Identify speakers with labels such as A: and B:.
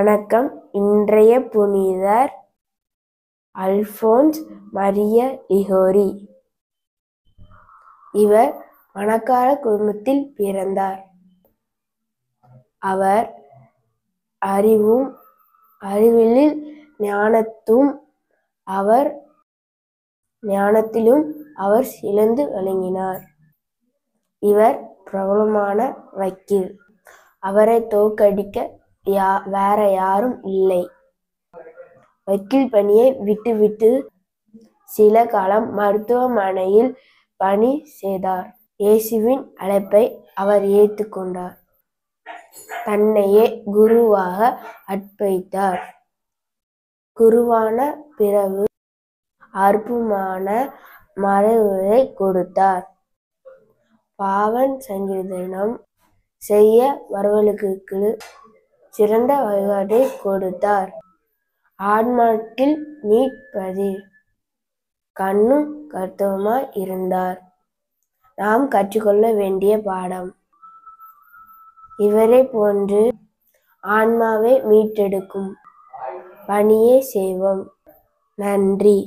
A: வணக்கம். இன்றைய புனிதர் அல்போன்ஸ் மரிய லிகோரி. இவர் பணக்கார குடும்பத்தில் பிறந்தார். அவர் அறிவிலும் ஞானத்திலும் அவர் சிறந்து விளங்கினார். இவர் பிரபலமான வக்கீல். அவரை தோற்கடிக்க வேற யாரும் இல்லை. வக்கீல் பணியை விட்டுவிட்டு சில காலம் மருத்துவமனையில் பணி செய்தார். இயேசுவின் அழைப்பை அவர் ஏற்றுக்கொண்டார். தன்னையே குருவாக அர்ப்பணித்தார். குருவான பிறகு அற்புதமான மறைவுரை கொடுத்தார். பாவ சங்கீதனம் செய்ய வருபவர்களுக்கு சிறந்த வழிகாட்டை கொடுத்தார். ஆன்மாக்கள் மீட்பதில் கண்ணும் கருத்துமாய் இருந்தார். நாம் கற்றுக்கொள்ள வேண்டிய பாடம்: இவரை போன்று ஆன்மாவை மீட்டெடுக்கும் பணியை செய்வோம். நன்றி.